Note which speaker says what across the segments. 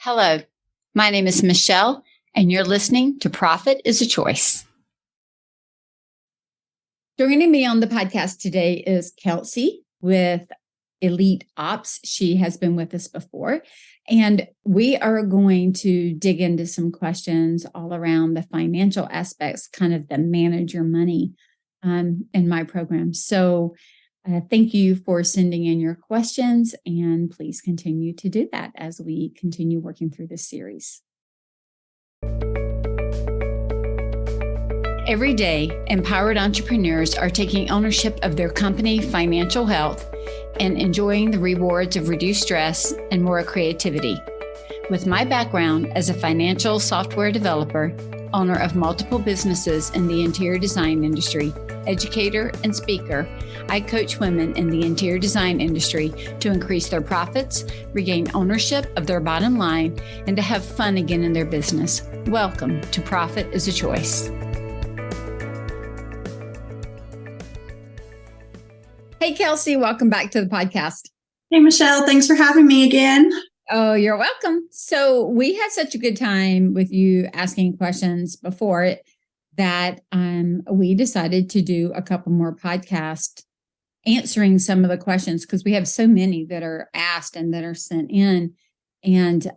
Speaker 1: Hello, my name is Michele, and you're listening to Profit is a Choice. Joining me on the podcast today is Kelcee with Elite Ops. She has been with us before, and we are going to dig into some questions all around the financial aspects, kind of the manage your money in my program. So thank you for sending in your questions, and please continue to do that as we continue working through this series. Every day, empowered entrepreneurs are taking ownership of their company financial health and enjoying the rewards of reduced stress and more creativity. With my background as a financial software developer, owner of multiple businesses in the interior design industry, educator, and speaker, I coach women in the interior design industry to increase their profits, regain ownership of their bottom line, and to have fun again in their business. Welcome to Profit is a Choice. Hey, Kelcee, welcome back to the podcast.
Speaker 2: Hey, Michele, thanks for having me again.
Speaker 1: Oh, you're welcome. So we had such a good time with you asking questions before that we decided to do a couple more podcasts answering some of the questions because we have so many that are asked and that are sent in. And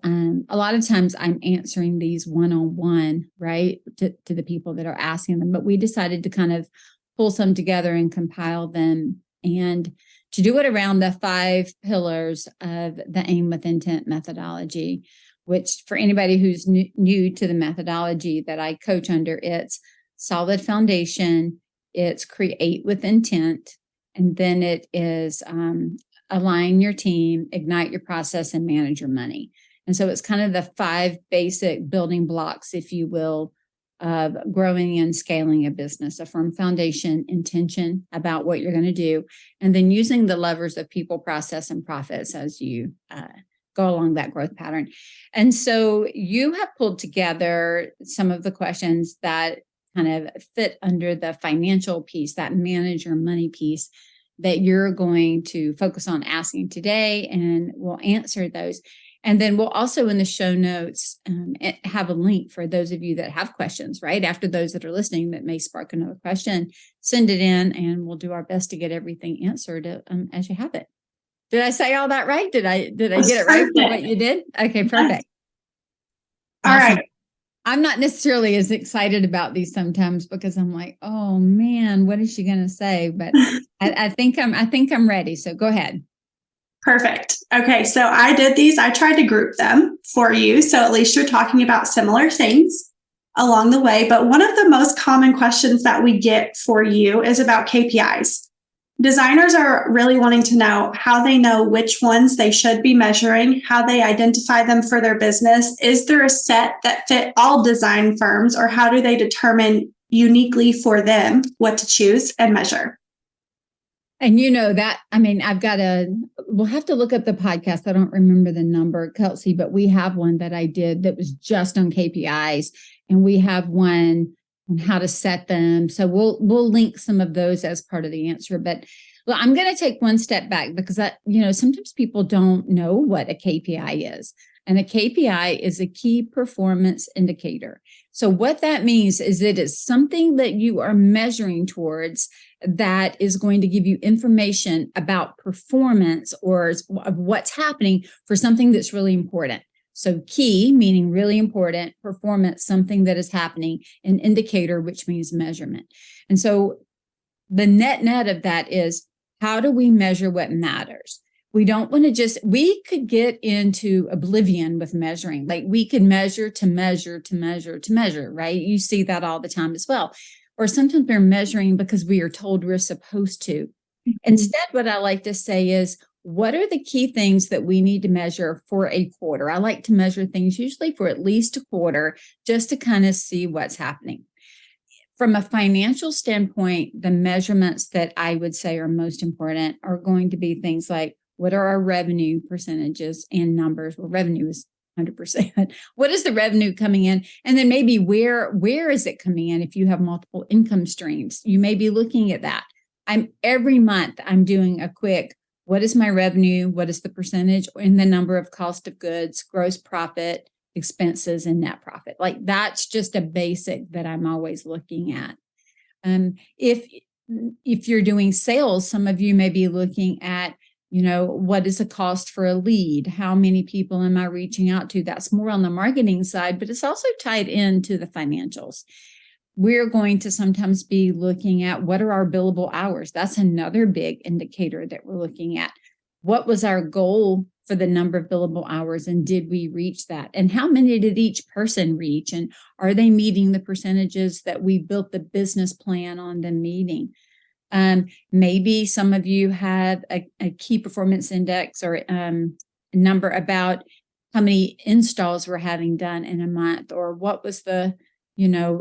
Speaker 1: a lot of times I'm answering these one-on-one, right, to the people that are asking them. But we decided to kind of pull some together and compile them and to do it around the 5 pillars of the Aim with Intent methodology, which for anybody who's new to the methodology that I coach under, it's solid foundation, it's create with intent, and then it is align your team, ignite your process, and manage your money. And so it's kind of the 5 basic building blocks, if you will, of growing and scaling a business: a firm foundation, intention about what you're going to do, and then using the levers of people, process, and profits as you go along that growth pattern. And so you have pulled together some of the questions that kind of fit under the financial piece, that manage your money piece that you're going to focus on asking today, and we'll answer those. And then we'll also in the show notes have a link for those of you that have questions, right? After those that are listening that may spark another question, send it in and we'll do our best to get everything answered as you have it. Did I say all that right? Did I get it right for what you did? Okay, perfect.
Speaker 2: All
Speaker 1: awesome.
Speaker 2: Right.
Speaker 1: I'm not necessarily as excited about these sometimes because I'm like, oh man, what is she going to say? But I think I'm ready. So go ahead.
Speaker 2: Perfect. Okay, so I did these. I tried to group them for you, so at least you're talking about similar things along the way. But one of the most common questions that we get for you is about KPIs. Designers are really wanting to know how they know which ones they should be measuring, how they identify them for their business. Is there a set that fit all design firms, or how do they determine uniquely for them what to choose and measure?
Speaker 1: And you know that, I mean, we'll have to look up the podcast. I don't remember the number, Kelcee, but we have one that I did that was just on KPIs, and we have one on how to set them. So we'll link some of those as part of the answer. But well, I'm going to take one step back because sometimes people don't know what a KPI is. And a KPI is a key performance indicator. So what that means is it is something that you are measuring towards that is going to give you information about performance or of what's happening for something that's really important. So key, meaning really important, performance, something that is happening, an indicator, which means measurement. And so the net of that is, how do we measure what matters? We don't want to we could get into oblivion with measuring. Like we could measure to measure, right? You see that all the time as well. Or sometimes we're measuring because we are told we're supposed to. Mm-hmm. Instead, what I like to say is, what are the key things that we need to measure for a quarter? I like to measure things usually for at least a quarter just to kind of see what's happening. From a financial standpoint, the measurements that I would say are most important are going to be things like, what are our revenue percentages and numbers? Well, revenue is 100%. What is the revenue coming in? And then maybe where is it coming in? If you have multiple income streams, you may be looking at that. Every month I'm doing a quick, what is my revenue? What is the percentage in the number of cost of goods, gross profit, expenses, and net profit? Like that's just a basic that I'm always looking at. If you're doing sales, some of you may be looking at, what is the cost for a lead? How many people am I reaching out to? That's more on the marketing side, but it's also tied into the financials. We're going to sometimes be looking at what are our billable hours. That's another big indicator that we're looking at. What was our goal for the number of billable hours, and did we reach that? And how many did each person reach? And are they meeting the percentages that we built the business plan on them meeting? Maybe some of you have a key performance index or a number about how many installs we're having done in a month, or what was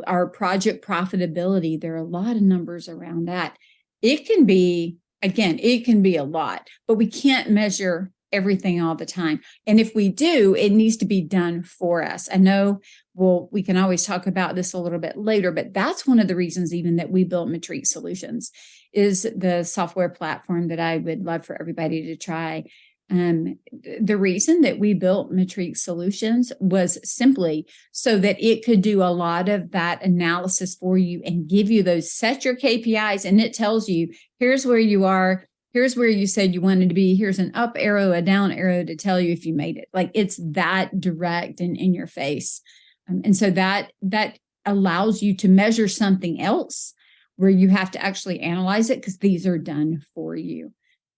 Speaker 1: our project profitability. There are a lot of numbers around that. It can be a lot, but we can't measure everything all the time. And if we do, it needs to be done for us. I know, we can always talk about this a little bit later, but that's one of the reasons even that we built Matrix Solutions, is the software platform that I would love for everybody to try. The reason that we built Matrix Solutions was simply so that it could do a lot of that analysis for you and give you set your KPIs, and it tells you, here's where you are, here's where you said you wanted to be, here's an up arrow, a down arrow to tell you if you made it. Like it's that direct and in your face. And so that allows you to measure something else where you have to actually analyze it, because these are done for you.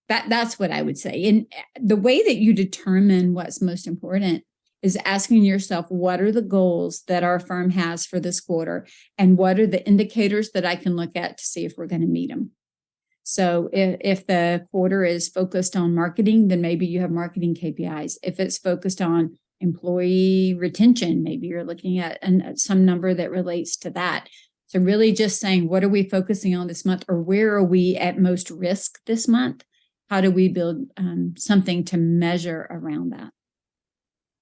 Speaker 1: That's what I would say. And the way that you determine what's most important is asking yourself, what are the goals that our firm has for this quarter? And what are the indicators that I can look at to see if we're going to meet them? So if the quarter is focused on marketing, then maybe you have marketing KPIs. If it's focused on employee retention, maybe you're looking at some number that relates to that. So really just saying, what are we focusing on this month, or where are we at most risk this month? How do we build something to measure around that?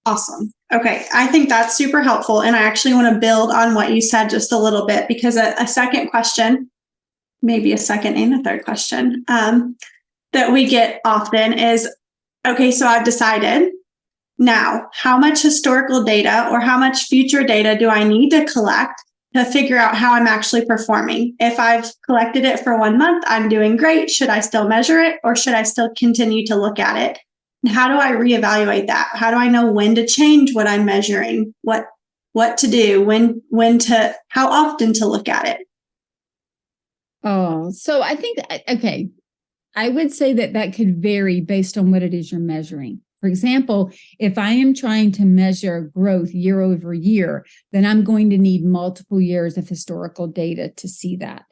Speaker 2: Awesome. Okay. I think that's super helpful. And I actually want to build on what you said just a little bit, because a second question, maybe a second and a third question that we get often is, okay, so I've decided now how much historical data or how much future data do I need to collect to figure out how I'm actually performing? If I've collected it for 1 month, I'm doing great. Should I still measure it, or should I still continue to look at it? And how do I reevaluate that? How do I know when to change what I'm measuring? What to do, how often to look at it?
Speaker 1: Oh, so I think, okay, I would say that could vary based on what it is you're measuring. For example, if I am trying to measure growth year over year, then I'm going to need multiple years of historical data to see that.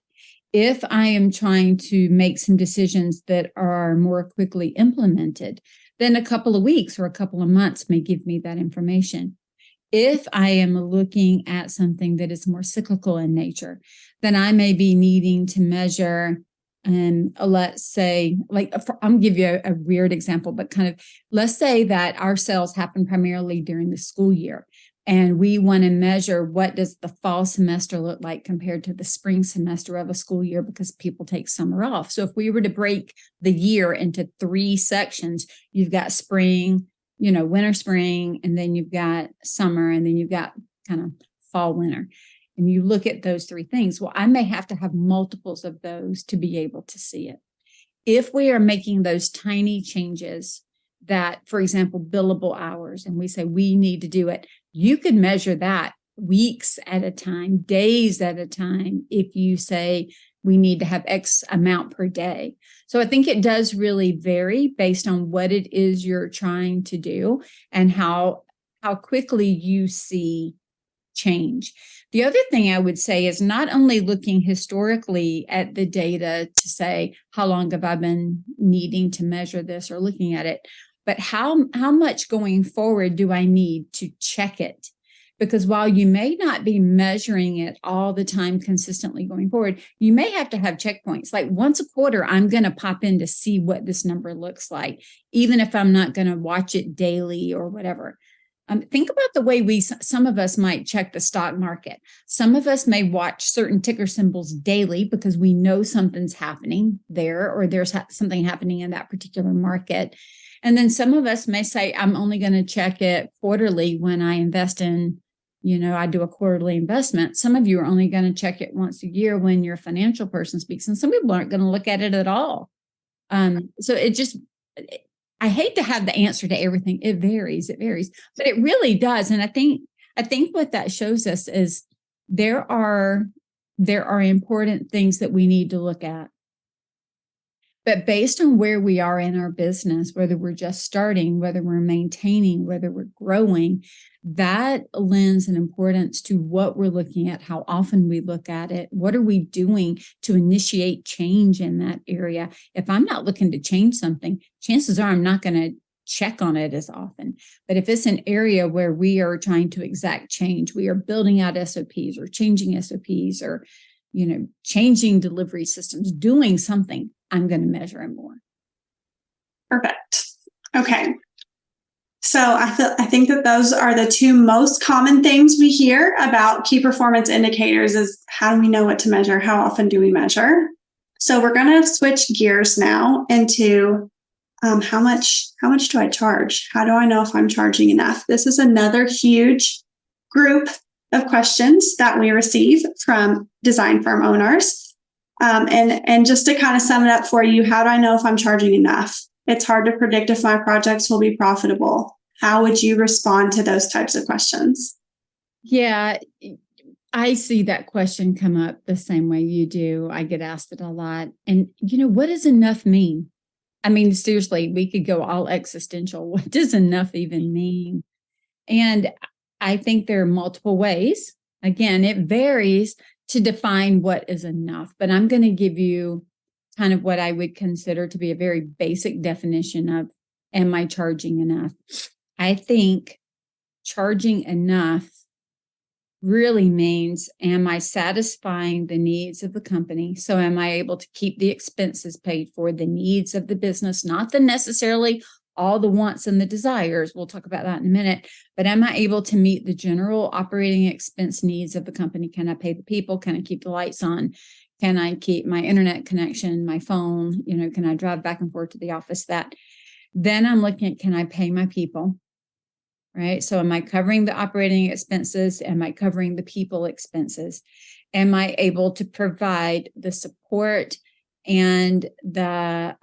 Speaker 1: If I am trying to make some decisions that are more quickly implemented, then a couple of weeks or a couple of months may give me that information. If I am looking at something that is more cyclical in nature, then I may be needing to measure, let's say, I'm gonna give you a weird example, but let's say that our sales happen primarily during the school year, and we want to measure what does the fall semester look like compared to the spring semester of a school year, because people take summer off. So if we were to break the year into 3 sections, you've got spring, winter, spring, and then you've got summer, and then you've got kind of fall, winter. And you look at those 3 things. Well, I may have to have multiples of those to be able to see it. If we are making those tiny changes that, for example, billable hours, and we say we need to do it, you could measure that weeks at a time, days at a time, if you say we need to have X amount per day. So I think it does really vary based on what it is you're trying to do and how quickly you see change. The other thing I would say is not only looking historically at the data to say, how long have I been needing to measure this or looking at it, but how much going forward do I need to check it? Because while you may not be measuring it all the time consistently going forward, you may have to have checkpoints. Like once a quarter, I'm going to pop in to see what this number looks like, even if I'm not going to watch it daily or whatever. Think about the way some of us might check the stock market. Some of us may watch certain ticker symbols daily because we know something's happening there, or there's something happening in that particular market. And then some of us may say, I'm only going to check it quarterly when I invest in, I do a quarterly investment. Some of you are only going to check it once a year when your financial person speaks. And some people aren't going to look at it at all. So I hate to have the answer to everything. It varies, but it really does. And I think what that shows us is there are important things that we need to look at. But based on where we are in our business, whether we're just starting, whether we're maintaining, whether we're growing, that lends an importance to what we're looking at, how often we look at it, what are we doing to initiate change in that area. If I'm not looking to change something, chances are I'm not going to check on it as often. But if it's an area where we are trying to exact change, we are building out SOPs or changing SOPs or changing delivery systems, doing something, I'm going to measure it more.
Speaker 2: Perfect. Okay. So I think that those are the two most common things we hear about key performance indicators is how do we know what to measure? How often do we measure? So we're going to switch gears now into how much do I charge? How do I know if I'm charging enough? This is another huge group of questions that we receive from design firm owners. And just to kind of sum it up for you, how do I know if I'm charging enough? It's hard to predict if my projects will be profitable. How would you respond to those types of questions?
Speaker 1: Yeah, I see that question come up the same way you do. I get asked it a lot. And, what does enough mean? I mean, seriously, we could go all existential. What does enough even mean? And I think there are multiple ways. Again, it varies to define what is enough, but I'm going to give you kind of what I would consider to be a very basic definition of, am I charging enough? I think charging enough really means, am I satisfying the needs of the company? So am I able to keep the expenses paid for, the needs of the business, not the necessarily all the wants and the desires. We'll talk about that in a minute. But am I able to meet the general operating expense needs of the company? Can I pay the people? Can I keep the lights on? Can I keep my internet connection, my phone? Can I drive back and forth to the office? Then I'm looking at, can I pay my people? Right? So am I covering the operating expenses? Am I covering the people expenses? Am I able to provide the support and the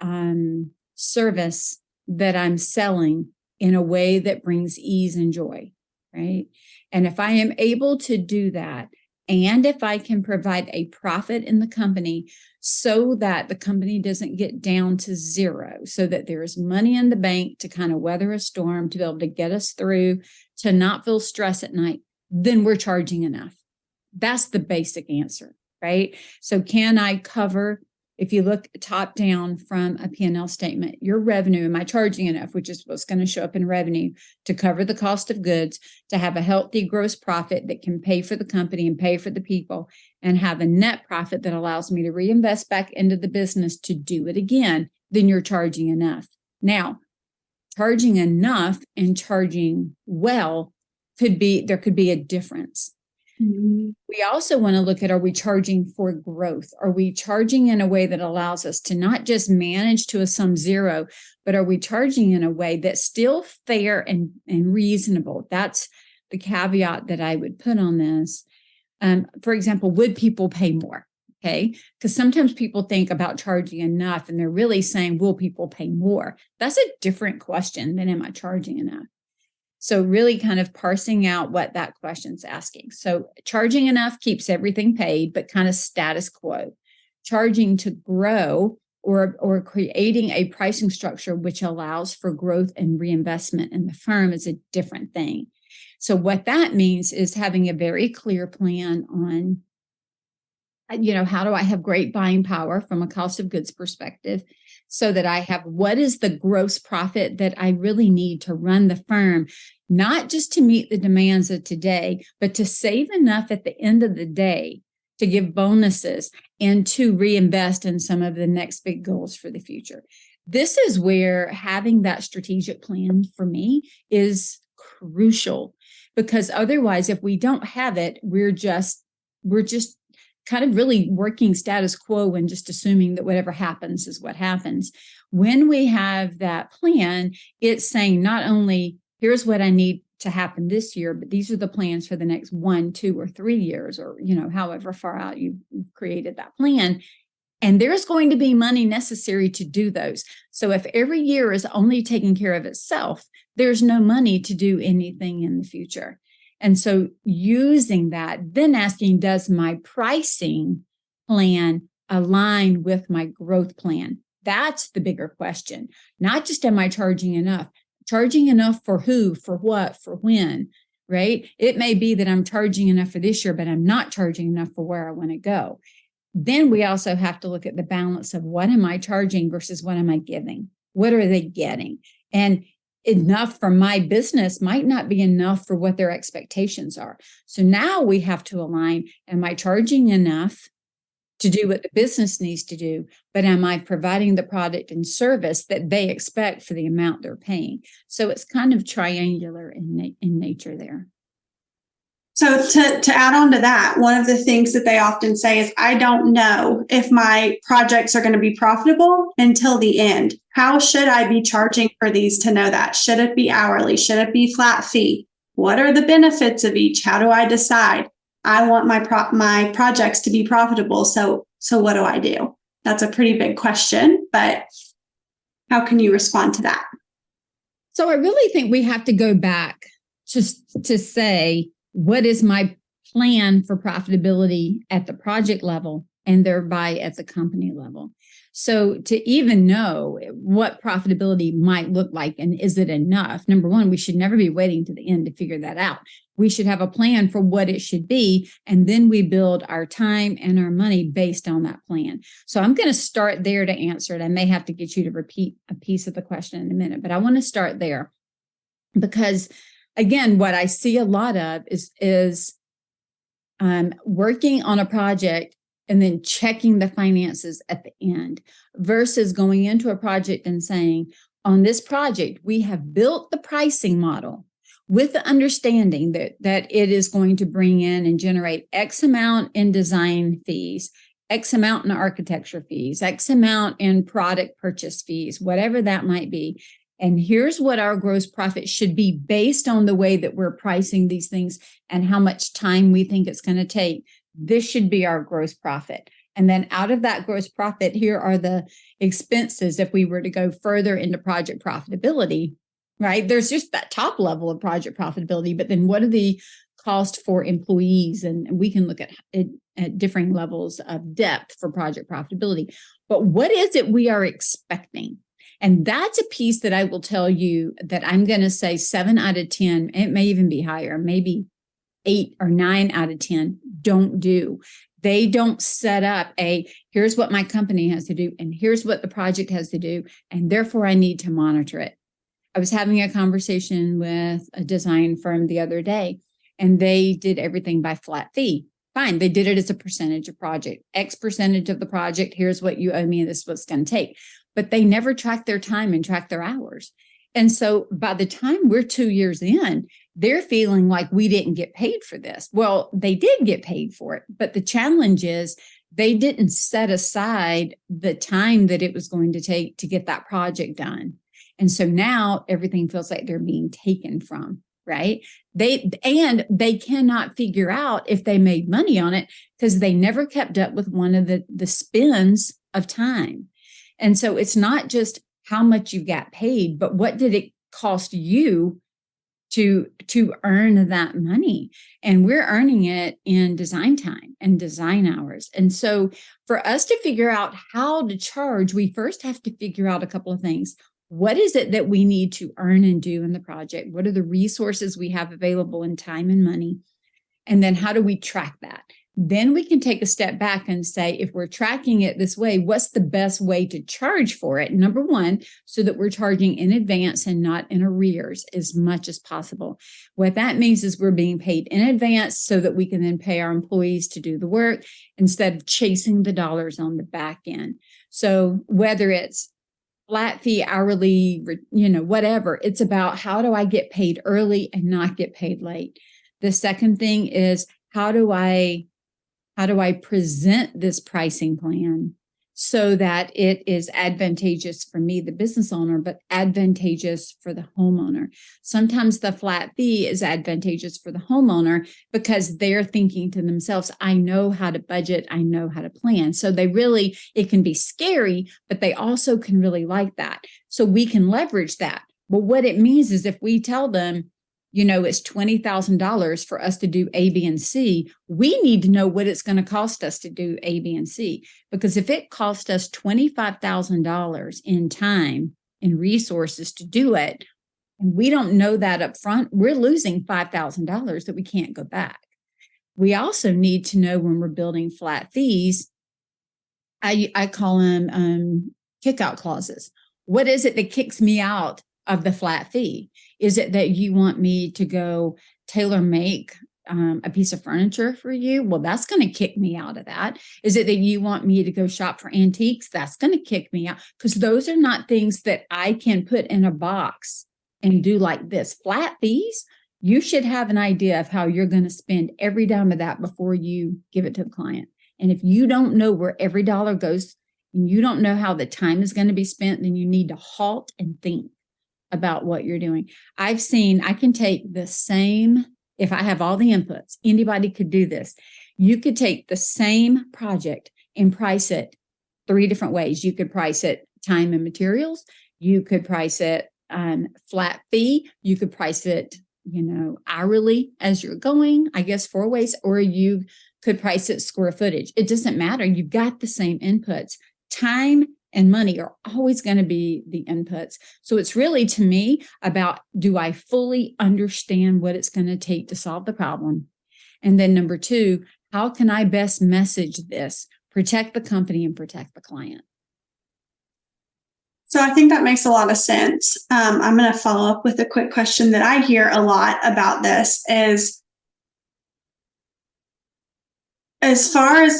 Speaker 1: service that I'm selling in a way that brings ease and joy, right? And if I am able to do that, and if I can provide a profit in the company so that the company doesn't get down to zero, so that there is money in the bank to kind of weather a storm, to be able to get us through, to not feel stress at night, then we're charging enough. That's the basic answer, right? So can I cover, if you look top down from a P&L statement, your revenue, am I charging enough, which is what's going to show up in revenue, to cover the cost of goods, to have a healthy gross profit that can pay for the company and pay for the people, and have a net profit that allows me to reinvest back into the business to do it again, then you're charging enough. Now, charging enough and charging well there could be a difference. Mm-hmm. We also want to look at, are we charging for growth? Are we charging in a way that allows us to not just manage to a sum zero, but are we charging in a way that's still fair and reasonable? That's the caveat that I would put on this. For example, would people pay more? Okay, because sometimes people think about charging enough and they're really saying, will people pay more? That's a different question than, am I charging enough? So really kind of parsing out what that question's asking. So charging enough keeps everything paid, but kind of status quo. Charging to grow or creating a pricing structure which allows for growth and reinvestment in the firm is a different thing. So what that means is having a very clear plan on, how do I have great buying power from a cost of goods perspective, so that I have, what is the gross profit that I really need to run the firm, not just to meet the demands of today, but to save enough at the end of the day to give bonuses and to reinvest in some of the next big goals for the future. This is where having that strategic plan for me is crucial, because otherwise, if we don't have it, we're just kind of really working status quo and just assuming that whatever happens is what happens. When we have that plan, it's saying not only here's what I need to happen this year, but these are the plans for the next 1, 2, or 3 years, or however far out you've created that plan. And there's going to be money necessary to do those. So if every year is only taking care of itself, there's no money to do anything in the future. And so using that, then asking, does my pricing plan align with my growth plan? That's the bigger question. Not just, am I charging enough? Charging enough for who, for what, for when, right? It may be that I'm charging enough for this year, but I'm not charging enough for where I want to go. Then we also have to look at the balance of what am I charging versus what am I giving? What are they getting? And enough for my business might not be enough for what their expectations are. So now we have to align, am I charging enough to do what the business needs to do, but am I providing the product and service that they expect for the amount they're paying? So it's kind of triangular in nature there.
Speaker 2: So to add on to that, one of the things that they often say is, I don't know if my projects are going to be profitable until the end. How should I be charging for these to know that? Should it be hourly? Should it be flat fee? What are the benefits of each? How do I decide? I want my projects to be profitable. So what do I do? That's a pretty big question, but how can you respond to that?
Speaker 1: So I really think we have to go back just to say, what is my plan for profitability at the project level and thereby at the company level? So to even know what profitability might look like and is it enough, number one, we should never be waiting to the end to figure that out. We should have a plan for what it should be, and then we build our time and our money based on that plan. So I'm going to start there to answer it. I may have to get you to repeat a piece of the question in a minute, but I want to start there because, again, what I see a lot of is working on a project and then checking the finances at the end versus going into a project and saying, on this project, we have built the pricing model with the understanding that it is going to bring in and generate X amount in design fees, X amount in architecture fees, X amount in product purchase fees, whatever that might be. And here's what our gross profit should be based on the way that we're pricing these things and how much time we think it's going to take. This should be our gross profit. And then out of that gross profit, here are the expenses if we were to go further into project profitability, right? There's just that top level of project profitability, but then what are the costs for employees? And we can look at it at differing levels of depth for project profitability. But what is it we are expecting? And that's a piece that I will tell you that I'm going to say 7 out of 10, it may even be higher, maybe 8 or 9 out of 10 don't do. They don't set up here's what my company has to do, and here's what the project has to do, and therefore I need to monitor it. I was having a conversation with a design firm the other day, and they did everything by flat fee. Fine, they did it as a percentage of project. X percentage of the project, here's what you owe me, this is what it's going to take. But they never track their time and track their hours. And so by the time we're 2 years in, they're feeling like we didn't get paid for this. Well, they did get paid for it, but the challenge is they didn't set aside the time that it was going to take to get that project done. And so now everything feels like they're being taken from, right? They cannot figure out if they made money on it because they never kept up with one of the spends of time. And so it's not just how much you got paid, but what did it cost you to earn that money? And we're earning it in design time and design hours. And so for us to figure out how to charge, we first have to figure out a couple of things. What is it that we need to earn and do in the project? What are the resources we have available in time and money? And then how do we track that? Then we can take a step back and say, if we're tracking it this way, what's the best way to charge for it? Number one, so that we're charging in advance and not in arrears as much as possible. What that means is we're being paid in advance so that we can then pay our employees to do the work instead of chasing the dollars on the back end. So whether it's flat fee, hourly, whatever. It's about how do I get paid early and not get paid late. The second thing is how do I present this pricing plan so that it is advantageous for me, the business owner, but advantageous for the homeowner. Sometimes the flat fee is advantageous for the homeowner because they're thinking to themselves, I know how to budget, I know how to plan. So it can be scary, but they also can really like that. So we can leverage that. But what it means is if we tell them, it's $20,000 for us to do A, B, and C. We need to know what it's going to cost us to do A, B, and C. Because if it costs us $25,000 in time and resources to do it, and we don't know that up front, we're losing $5,000 that we can't go back. We also need to know when we're building flat fees, I call them kick-out clauses. What is it that kicks me out of the flat fee? Is it that you want me to go tailor make a piece of furniture for you? Well, that's going to kick me out of that. Is it that you want me to go shop for antiques? That's going to kick me out because those are not things that I can put in a box and do like this. Flat fees, you should have an idea of how you're going to spend every dime of that before you give it to the client. And if you don't know where every dollar goes and you don't know how the time is going to be spent, then you need to halt and think about what you're doing. I can take the same, if I have all the inputs, anybody could do this. You could take the same project and price it 3 different ways. You could price it time and materials. You could price it flat fee. You could price it, hourly as you're going, I guess 4 ways, or you could price it square footage. It doesn't matter. You've got the same inputs. Time and money are always going to be the inputs. So it's really, to me, about, do I fully understand what it's going to take to solve the problem? And then number 2, how can I best message this, protect the company and protect the client?
Speaker 2: So I think that makes a lot of sense. I'm going to follow up with a quick question that I hear a lot about this is, as far as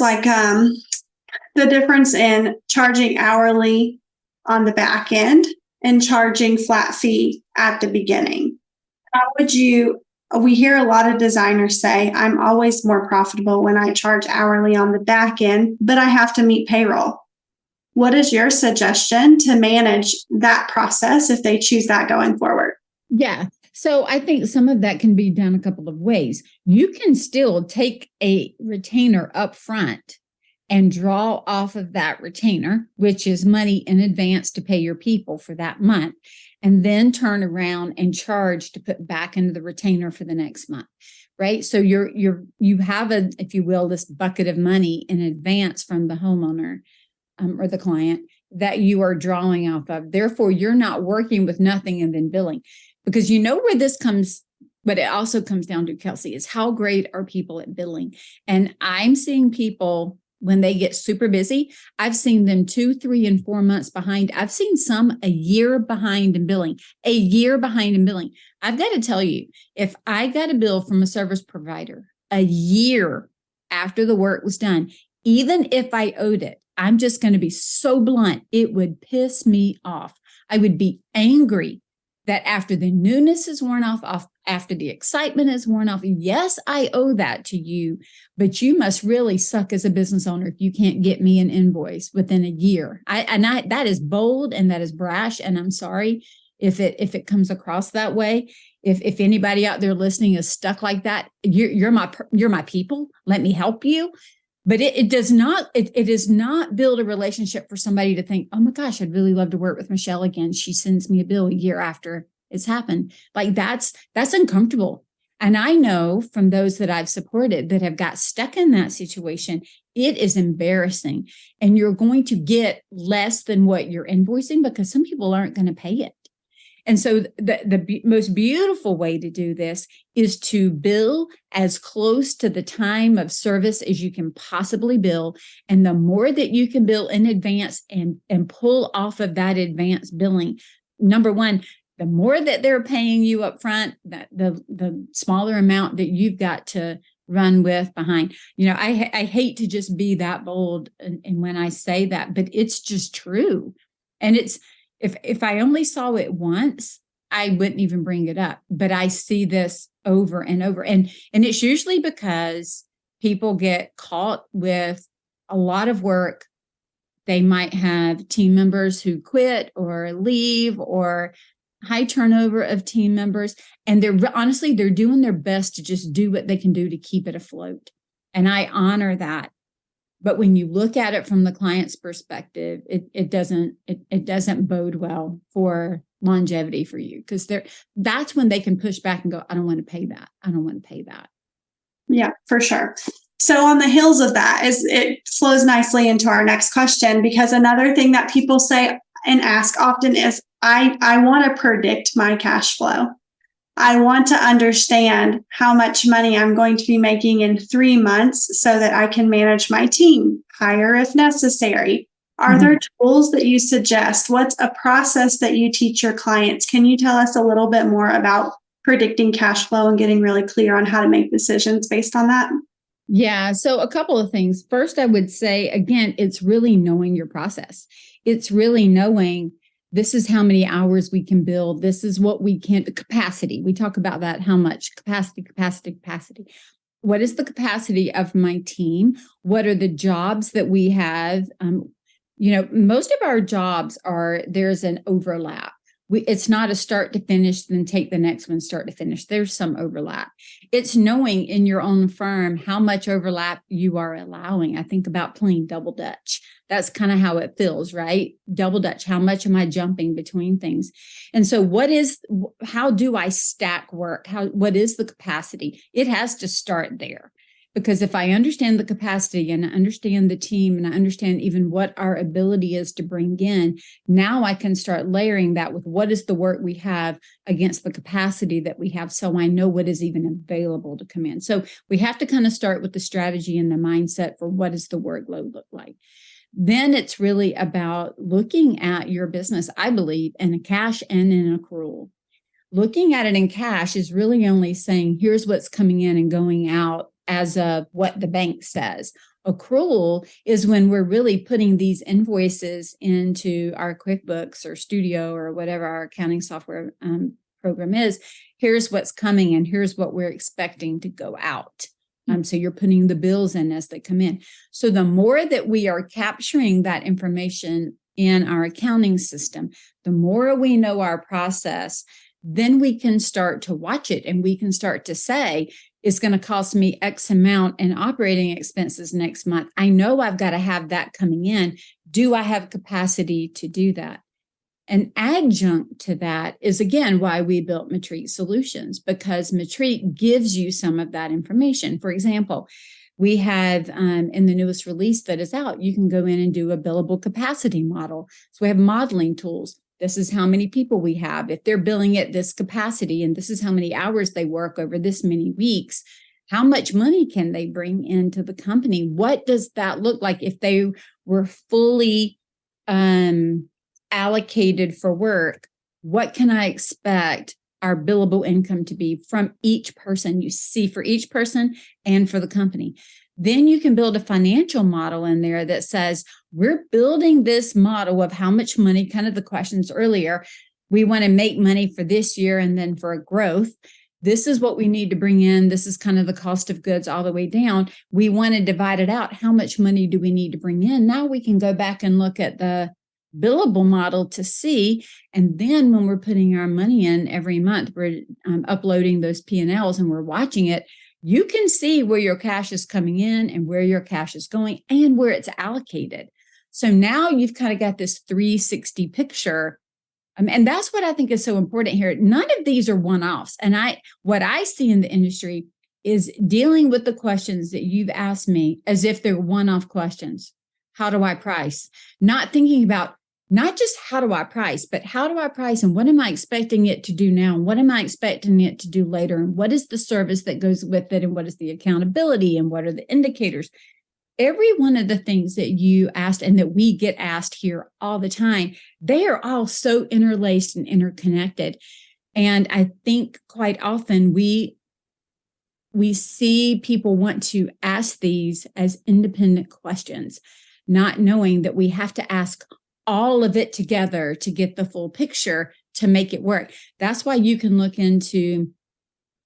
Speaker 2: the difference in charging hourly on the back end and charging flat fee at the beginning. How would we hear a lot of designers say, I'm always more profitable when I charge hourly on the back end, but I have to meet payroll. What is your suggestion to manage that process if they choose that going forward?
Speaker 1: Yeah. So I think some of that can be done a couple of ways. You can still take a retainer up front and draw off of that retainer, which is money in advance to pay your people for that month, and then turn around and charge to put back into the retainer for the next month, right? So you have if you will, this bucket of money in advance from the homeowner or the client that you are drawing off of. Therefore, you're not working with nothing and then billing, because where this comes. But it also comes down to, Kelcee, is how great are people at billing? And I'm seeing people, when they get super busy, I've seen them 2, 3, and 4 months behind. I've seen some a year behind in billing, I've got to tell you, if I got a bill from a service provider a year after the work was done, even if I owed it, I'm just going to be so blunt, it would piss me off. I would be angry that after the newness is worn off, after the excitement is worn off, yes, I owe that to you, but you must really suck as a business owner if you can't get me an invoice within a year. That is bold and that is brash, and I'm sorry if it comes across that way. If anybody out there listening is stuck like that, you're my people. Let me help you. But it does not build a relationship for somebody to think, oh my gosh, I'd really love to work with Michele again. She sends me a bill a year after it's happened. Like that's uncomfortable. And I know from those that I've supported that have got stuck in that situation, it is embarrassing. And you're going to get less than what you're invoicing because some people aren't going to pay it. And so the most beautiful way to do this is to bill as close to the time of service as you can possibly bill. And the more that you can bill in advance and pull off of that advance billing, number one, the more that they're paying you up front, that the smaller amount that you've got to run with behind. I hate to just be that bold and when I say that, but it's just true. And it's if I only saw it once, I wouldn't even bring it up. But I see this over and over. And it's usually because people get caught with a lot of work. They might have team members who quit or leave, or high turnover of team members. And they're doing their best to just do what they can do to keep it afloat. And I honor that. But when you look at it from the client's perspective, it doesn't bode well for longevity for you, because that's when they can push back and go, I don't want to pay that. I don't want to pay that.
Speaker 2: Yeah, for sure. So on the heels of that, it flows nicely into our next question, because another thing that people say and ask often is, I want to predict my cash flow. I want to understand how much money I'm going to be making in 3 months so that I can manage my team, hire if necessary. Are there tools that you suggest? What's a process that you teach your clients? Can you tell us a little bit more about predicting cash flow and getting really clear on how to make decisions based on that?
Speaker 1: Yeah. So a couple of things. First, I would say, again, it's really knowing your process. It's really knowing this is how many hours we can build. This is what we can, the capacity. We talk about that. How much capacity. What is the capacity of my team? What are the jobs that we have? Most of our jobs there's an overlap. It's not a start to finish, then take the next one, start to finish. There's some overlap. It's knowing in your own firm how much overlap you are allowing. I think about playing double dutch. That's kind of how it feels, right? Double dutch. How much am I jumping between things? And so how do I stack work? What is the capacity? It has to start there. Because if I understand the capacity and I understand the team and I understand even what our ability is to bring in, now I can start layering that with what is the work we have against the capacity that we have, so I know what is even available to come in. So we have to kind of start with the strategy and the mindset for what does the workload look like. Then it's really about looking at your business, I believe, in a cash and in accrual. Looking at it in cash is really only saying, here's what's coming in and going out as of what the bank says. Accrual is when we're really putting these invoices into our QuickBooks or Studio or whatever our accounting software program is. Here's what's coming and here's what we're expecting to go out. So you're putting the bills in as they come in. So the more that we are capturing that information in our accounting system, the more we know our process, then we can start to watch it and we can start to say, it's going to cost me X amount in operating expenses next month. I know I've got to have that coming in. Do I have capacity to do that? An adjunct to that is, again, why we built Matreat Solutions, because Matreat gives you some of that information. For example, we have in the newest release that is out, you can go in and do a billable capacity model. So we have modeling tools. This is how many people we have. If they're billing at this capacity, and this is how many hours they work over this many weeks, how much money can they bring into the company? What does that look like if they were fully allocated for work? What can I expect our billable income to be from each person? You see, for each person and for the company. Then you can build a financial model in there that says, we're building this model of how much money, kind of the questions earlier, we want to make money for this year and then for growth. This is what we need to bring in. This is kind of the cost of goods all the way down. We want to divide it out. How much money do we need to bring in? Now we can go back and look at the billable model to see. And then when we're putting our money in every month, we're uploading those P&Ls and we're watching it. You can see where your cash is coming in and where your cash is going and where it's allocated. So now you've kind of got this 360 picture. And that's what I think is so important here. None of these are one-offs. And what I see in the industry is dealing with the questions that you've asked me as if they're one-off questions. How do I price? Not thinking about not just how do I price, but how do I price and what am I expecting it to do now? And what am I expecting it to do later? And what is the service that goes with it? And what is the accountability? And what are the indicators? Every one of the things that you asked and that we get asked here all the time, they are all so interlaced and interconnected. And I think quite often we see people want to ask these as independent questions, not knowing that we have to ask all of it together to get the full picture to make it work. That's why you can look into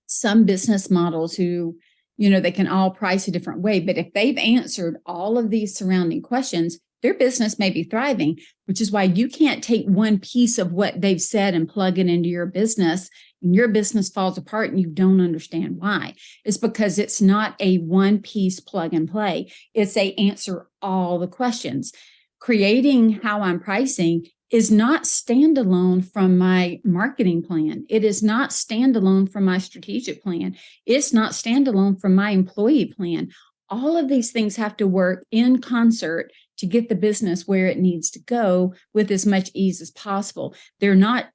Speaker 1: some business models who, they can all price a different way. But if they've answered all of these surrounding questions, their business may be thriving, which is why you can't take one piece of what they've said and plug it into your business, and your business falls apart and you don't understand why. It's because it's not a one piece plug and play. It's a answer all the questions. Creating how I'm pricing is not standalone from my marketing plan. It is not standalone from my strategic plan. It's not standalone from my employee plan. All of these things have to work in concert to get the business where it needs to go with as much ease as possible. They're not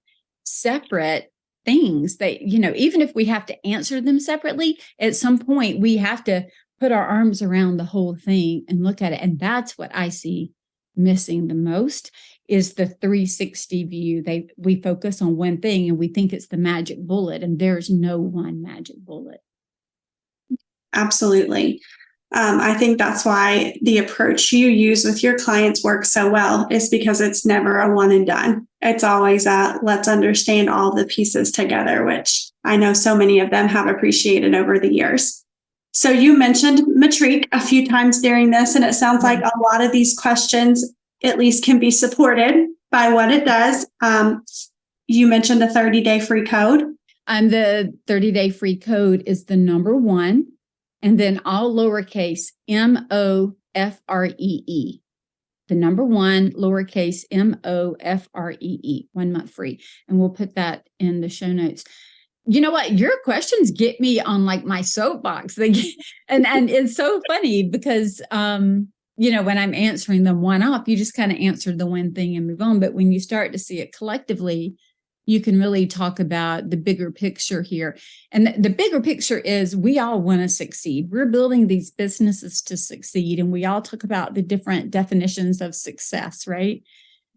Speaker 1: separate things that, even if we have to answer them separately, at some point we have to put our arms around the whole thing and look at it. And that's what I see missing the most, is the 360 view. We focus on one thing and we think it's the magic bullet, and there's no one magic bullet.
Speaker 2: Absolutely. I think that's why the approach you use with your clients works so well, is because it's never a one and done. It's always let's understand all the pieces together, which I know so many of them have appreciated over the years. So you mentioned Matrique a few times during this, and it sounds like a lot of these questions at least can be supported by what it does. You mentioned the 30-day free code.
Speaker 1: The 30-day free code is the number 1, and then all lowercase MOFREE. The number 1, lowercase MOFREE, 1 month free. And we'll put that in the show notes. You know what? Your questions get me on like my soapbox. And it's so funny because, when I'm answering them one off, you just kind of answer the one thing and move on. But when you start to see it collectively, you can really talk about the bigger picture here. And the bigger picture is we all want to succeed. We're building these businesses to succeed. And we all talk about the different definitions of success, right?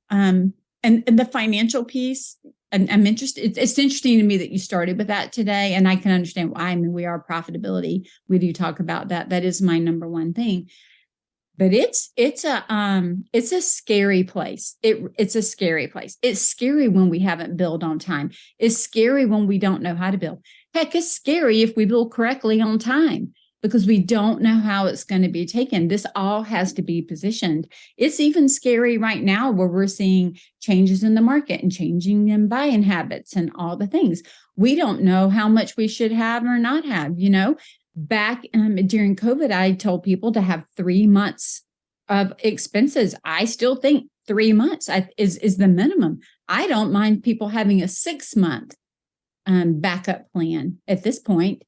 Speaker 1: And the financial piece, and I'm interested. It's interesting to me that you started with that today, and I can understand why. I mean, we are profitability. We do talk about that. That is my number 1 thing. But it's a scary place. It's a scary place. It's scary when we haven't billed on time. It's scary when we don't know how to bill. Heck, it's scary if we bill correctly on time, because we don't know how it's going to be taken. This all has to be positioned. It's even scary right now where we're seeing changes in the market and changing in buying habits and all the things. We don't know how much we should have or not have, Back during COVID, I told people to have 3 months of expenses. I still think 3 months is the minimum. I don't mind people having a 6-month backup plan at this point.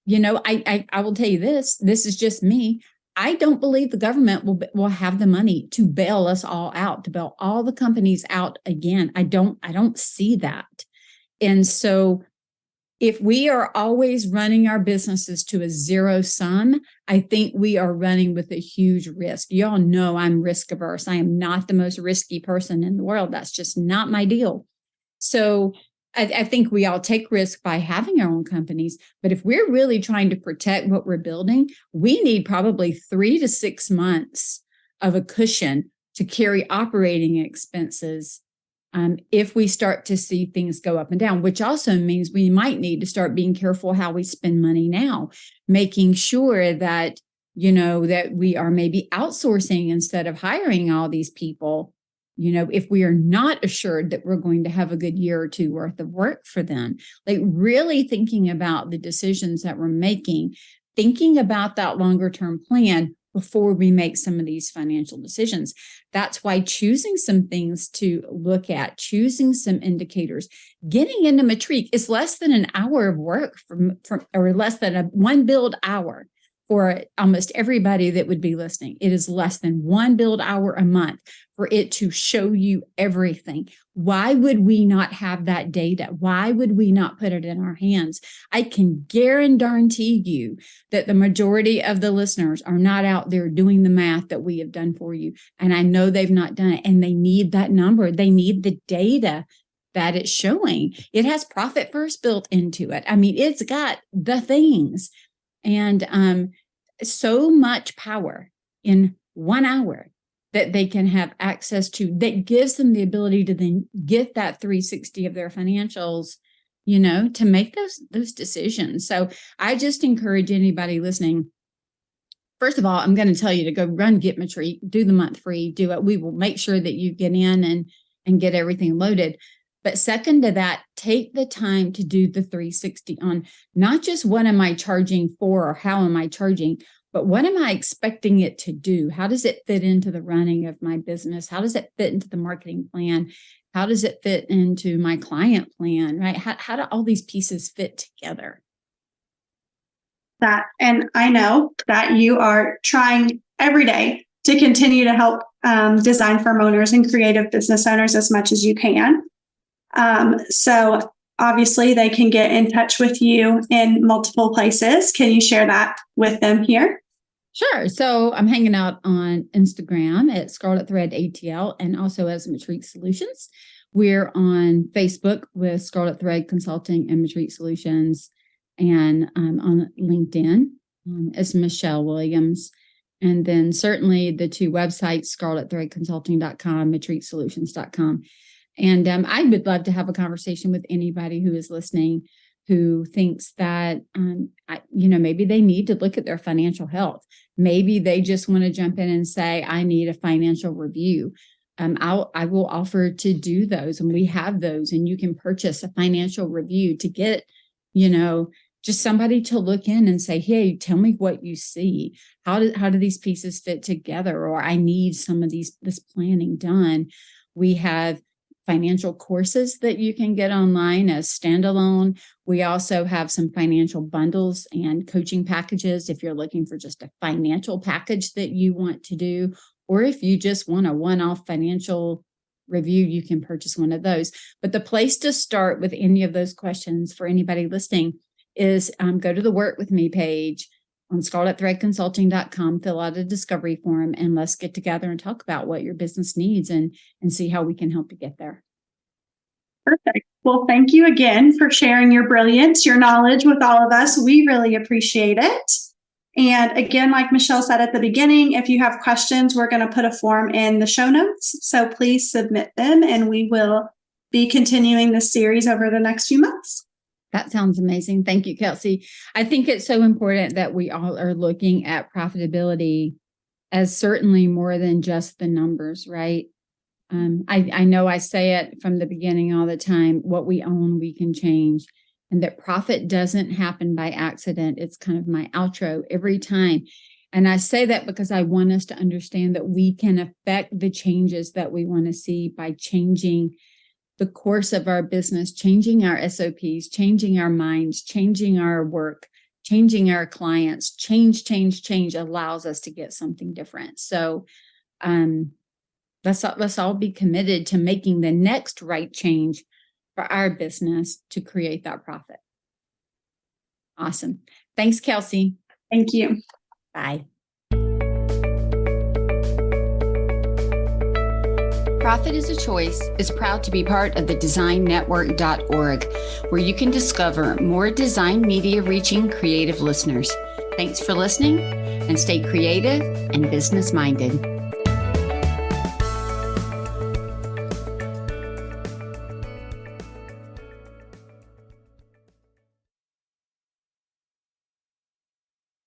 Speaker 1: I will tell you this is just me. I don't believe the government will have the money to bail us all out, to bail all the companies out again. I don't see that. And so if we are always running our businesses to a zero sum, I think we are running with a huge risk. Y'all know I'm risk averse. I am not the most risky person in the world. That's just not my deal. So I think we all take risk by having our own companies. But if we're really trying to protect what we're building, we need probably 3 to 6 months of a cushion to carry operating expenses if we start to see things go up and down, which also means we might need to start being careful how we spend money now, making sure that, that we are maybe outsourcing instead of hiring all these people, if we are not assured that we're going to have a good year or 2 worth of work for them. Like really thinking about the decisions that we're making, thinking about that longer term plan before we make some of these financial decisions. That's why choosing some things to look at, choosing some indicators, getting into Matrique is less than an hour of work or less than one build hour for almost everybody that would be listening. It is less than 1 build hour a month for it to show you everything. Why would we not have that data? Why would we not put it in our hands? I can guarantee you that the majority of the listeners are not out there doing the math that we have done for you. And I know they've not done it, and they need that number. They need the data that it's showing. It has profit first built into it. I mean, it's got the things. And so much power in 1 hour that they can have access to, that gives them the ability to then get that 360 of their financials, to make those decisions. So I just encourage anybody listening. First of all, I'm going to tell you to go run Get Retreat, do the month free, do it. We will make sure that you get in and get everything loaded. But second to that, take the time to do the 360 on not just what am I charging for or how am I charging, but what am I expecting it to do? How does it fit into the running of my business? How does it fit into the marketing plan? How does it fit into my client plan, right? How do all these pieces fit together?
Speaker 2: And I know that you are trying every day to continue to help design firm owners and creative business owners as much as you can. So obviously they can get in touch with you in multiple places. Can you share that with them here?
Speaker 1: Sure. So I'm hanging out on Instagram at Scarlet Thread ATL and also as Retreat Solutions. We're on Facebook with Scarlet Thread Consulting and Retreat Solutions, and on LinkedIn as Michele Williams. And then certainly the two websites, scarletthreadconsulting.com, retreatsolutions.com. And I would love to have a conversation with anybody who is listening who thinks that, maybe they need to look at their financial health. Maybe they just want to jump in and say, I need a financial review. I will offer to do those, and we have those, and you can purchase a financial review to get, just somebody to look in and say, hey, tell me what you see. How do these pieces fit together? Or I need some of this planning done. We have financial courses that you can get online as standalone. We also have some financial bundles and coaching packages if you're looking for just a financial package that you want to do, or if you just want a one-off financial review, you can purchase one of those. But the place to start with any of those questions for anybody listening is go to the Work With Me page on scarletthreadconsulting.com, fill out a discovery form, and let's get together and talk about what your business needs and see how we can help you get there.
Speaker 2: Perfect. Well, thank you again for sharing your brilliance, your knowledge with all of us. We really appreciate it. And again, like Michele said at the beginning, if you have questions, we're going to put a form in the show notes. So please submit them, and we will be continuing this series over the next few months.
Speaker 1: That sounds amazing. Thank you, Kelcee. I think it's so important that we all are looking at profitability as certainly more than just the numbers, right? I know I say it from the beginning all the time, what we own, we can change, and that profit doesn't happen by accident. It's kind of my outro every time. And I say that because I want us to understand that we can affect the changes that we want to see by changing the course of our business, changing our SOPs, changing our minds, changing our work, changing our clients. Change allows us to get something different. So let's all be committed to making the next right change for our business to create that profit. Awesome. Thanks, Kelcee.
Speaker 2: Thank you.
Speaker 1: Bye.
Speaker 3: Profit is a Choice is proud to be part of the designnetwork.org, where you can discover more design media reaching creative listeners. Thanks for listening, and stay creative and business minded.